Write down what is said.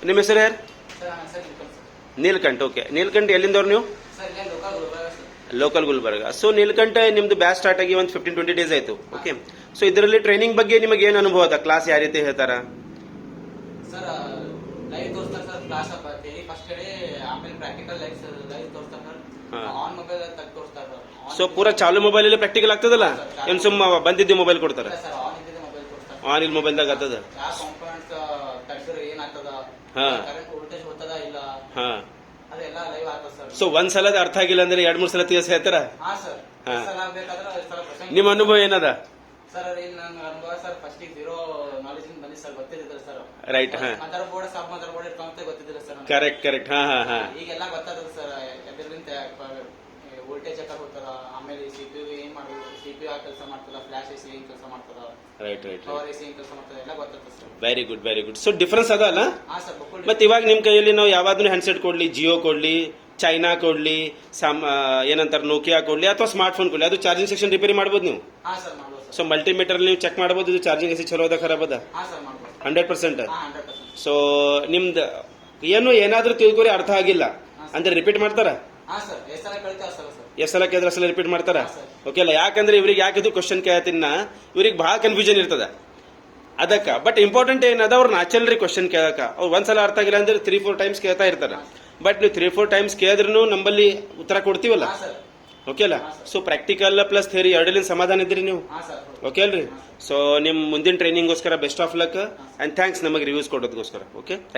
ನಿಮ್ಮ ಹೆಸರು ಯಾರು? ಸರ್ ನೀಲ್ಕಂಠ್. ಓಕೆ, ನೀಲ್ಕಂಠ್ ಎಲ್ಲಿಂದವ್ರು ನೀವು? ಸರ್ ಇಲ್ಲೇ local Gulbarga sir. Local Gulbarga. So Neelkanth ನಿಮ್ದು ಬ್ಯಾಚ್ ಸ್ಟಾರ್ಟ್ ಆಗಿ ಒಂದು 15-20 ಡೇಸ್ ಆಯ್ತು. ಓಕೆ, ಸೊ ಇದರಲ್ಲಿ ಟ್ರೈನಿಂಗ್ ಬಗ್ಗೆ ನಿಮಗೆ ಏನು ಅನುಭವ ಅದ? ಕ್ಲಾಸ್ ಯಾವ ರೀತಿ ಹೇಳ್ತಾರ? ಸರ್ ಲೈವ್ ತೋರಿಸ್ತಾರೆ ಸರ್. ಕ್ಲಾಸ್ ಥಿಯರಿ ಫಸ್ಟ್ ಹೇಳಿ ಆಮೇಲೆ ಪ್ರಾಕ್ಟಿಕಲ್ ಲೈವ್ ತೋರಿಸ್ತಾರೆ ಸರ್. ಆನ್ ಮೊಬೈಲ್ ತೆಗೆದು ತೋರಿಸ್ತಾರೆ ಸರ್. ಸೊ ಪೂರಾ ಚಾಲು ಮೊಬೈಲ್ ಪ್ರಾಕ್ಟಿಕಲ್ ಆಗ್ತದಲ್ಲ? ಏನ್ ಸುಮ್ಮ ಬಂದಿದ್ದು ಮೊಬೈಲ್ ಕೊಡ್ತಾರ? ಸರ್ ಆನ್ ಇದ್ದಿದ್ದ ಮೊಬೈಲ್ ತೋರಿಸ್ತಾರೆ. ಆನ್ ಇಲ್ಲಿ ಮೊಬೈಲ್ದಾಗ ಆಗ್ತದ? ಯಾವ ಕಾಂಪೋನೆಂಟ್ಸ್ ತೆಗೆದ್ರೆ ಏನಾಗ್ತದ, ಹಾ. ಕರೆಂಟ್ ವೋಲ್ಟೇಜ್ ಹೋಗ್ತದ ಇಲ್ಲ, ಹಾ. ಅದೆಲ್ಲ ಲೈವ್ ಆಗ್ತದೆ ಸರ್. ಸೊ ಒಂದ್ಸಲದ ಅರ್ಥ ಆಗಿಲ್ಲ ಅಂದ್ರೆ 2-3 ಸಲ ತಿಳಿಸಿ ಹೇಳ್ತಾರ? ಹಾ ಸರ್. ಹಾ. ಸಲ ಬೇಕಾದ್ರೆ ಸಲ ಪ್ರಶ್ನೆ. ನಿಮ್ಮ ಅನುಭವ ಏನದ? ಸರ್ ಇಲ್ಲಿ ನನ್ನ ಅನುಭವ ಸರ್, ಫಸ್ಟ್ ಜೀರೋ ನಾಲೆಜ್ ಬಂದಿ ಸರ್, ಗೊತ್ತಿದ್ದಿಲ್ಲ ಸರ್. ರೈಟ್. ಹಾ, ಮದರ್ ಬೋರ್ಡ್ ಸಬ್ ಮದರ್ ಬೋರ್ಡ್ ಇಟ್ಕೊಂತ ಗೊತ್ತಿದ್ದಿಲ್ಲ ಸರ್. ಕರೆಕ್ಟ್. ಹಾ ಹಾ ಹಾ ಈಗೆಲ್ಲ ಗೊತ್ತಾಗ್ತದೆ ಸರ್. ಎದರಿಂದ ವೋಲ್ಟೇಜ್ ಯಾಕೆ ಹೋಗ್ತದ, ಆಮೇಲೆ ಸಿಪಿಯು ಏನ್ ಮಾಡೋದು, ಸಿಪಿಯು ಆ ಕೆಲಸ ಮಾಡ್ತದ, ಫ್ಲಾಶ್ ಎಸಿ ಏನ್ ಕೆಲಸ ಮಾಡ್ತದ, ರೈಟ್ ಪವರ್ ಎಸಿ ಏನ್ ಕೆಲಸ ಮಾಡ್ತದ, ಎಲ್ಲ ಗೊತ್ತಾಗ್ತದೆ sir. Very good. So difference ಅದ ಅಲ್ಲ? ಹಾ ಸರ್ ಬಕ್ಕುಲ್. ಮತ್ತೆ ಇವಾಗ ನಿಮ್ ಕೈಯಲ್ಲಿ ನಾವು ಯಾವ್ದಾದ್ರು ಹ್ಯಾಂಡ್ಸೆಟ್ ಕೊಡ್ಲಿ, ಜಿಯೋ ಕೊಡ್ಲಿ, ಚೈನಾ ಕೊಡ್ಲಿ, ಏನಂತಾರೆ ನೋಕಿಯಾ ಕೊಡ್ಲಿ, ಅಥವಾ ಸ್ಮಾರ್ಟ್ ಫೋನ್ ಕೊಡ್ಲಿ, ಅದು ಚಾರ್ಜಿಂಗ್ ಸೆಕ್ಷನ್ ರಿಪೇರಿ ಮಾಡ್ಬೋದು ನೀವು. ಹಾ ಸರ್ ಮಾಡ್ಬೋದು ಸರ್. ಸೊ ಮಲ್ಟಿಮೀಟರ್ ನೀವು ಚೆಕ್ ಮಾಡ್ಬೋದು, ಇದು ಚಾರ್ಜಿಂಗ್ ಎಸಿ ಚಲೋ ಅದ ಖರಾಬ್ ಅದ? ಹಾ ಸರ್ ಮಾಡ್ಬೋದು 100%. ಹಾ 100%. ಸೊ ನಿಮ್ದು ಏನಾದ್ರೂ ತಿಳ್ಕೊರಿ ಅರ್ಥ ಆಗಿಲ್ಲ ಅಂದ್ರೆ ರಿಪೀಟ್ ಮಾಡ್ತಾರ? ಹಾ ಸರ್ ಎಷ್ಟು ಸಲ ಕಳಿತೀವಿ ಸರ್. ಎಷ್ಟು ಸಲ ಕೇಳಿದ್ರೆ ಅಸಲ ರಿಪೀಟ್ ಮಾಡ್ತಾರ? ಹಾ, ಸರ್. ಓಕೆ ಅಲ್ಲ, ಯಾಕಂದ್ರೆ ಇವ್ರಿಗೆ ಯಾಕಿದು ಕ್ವಶನ್ ಕೇಳತ್ತಿನ ಇವ್ರಿಗೆ ಬಹಳ ಕನ್ಫ್ಯೂಷನ್ ಇರ್ತದ ಅದಕ್ಕ. ಬಟ್ ಇಂಪಾರ್ಟೆಂಟ್ ಏನದ, ಅವ್ರು ನ್ಯಾಚುರಲಿ ಕ್ವಶನ್ ಕೇಳಕ ಅವ್ರು ಒಂದ್ಸಲ ಅರ್ಥ ಆಗಿಲ್ಲ ಅಂದ್ರೆ 3-4 ಟೈಮ್ಸ್ ಕೇಳ್ತಾ ಇರ್ತಾರ. ಬಟ್ ನೀವು 3-4 ಟೈಮ್ಸ್ ಕೇಳಿದ್ರು ನಮ್ಮಲ್ಲಿ ಉತ್ತರ ಕೊಡ್ತೀವಲ್ಲ. ಹಾ ಸರ್. ಓಕೆ ಅಲ್ಲ? ಸೊ ಪ್ರಾಕ್ಟಿಕಲ್ ಪ್ಲಸ್ ಥಿಯರಿ ಎರಡಲ್ಲಿನ ಸಮಾಧಾನ ಇದ್ರಿ ನೀವು. ಹಾ ಸರ್. ಓಕೆ ಅಲ್ರಿ? ಸೊ ನಿಮ್ ಮುಂದಿನ ಟ್ರೈನಿಂಗ್ಗೋಸ್ಕರ best of luck and thanks ನಮಗೆ ರಿವ್ಯೂಸ್ ಕೊಡೋದಕ್ಕೋಸ್ಕರ. Okay, thank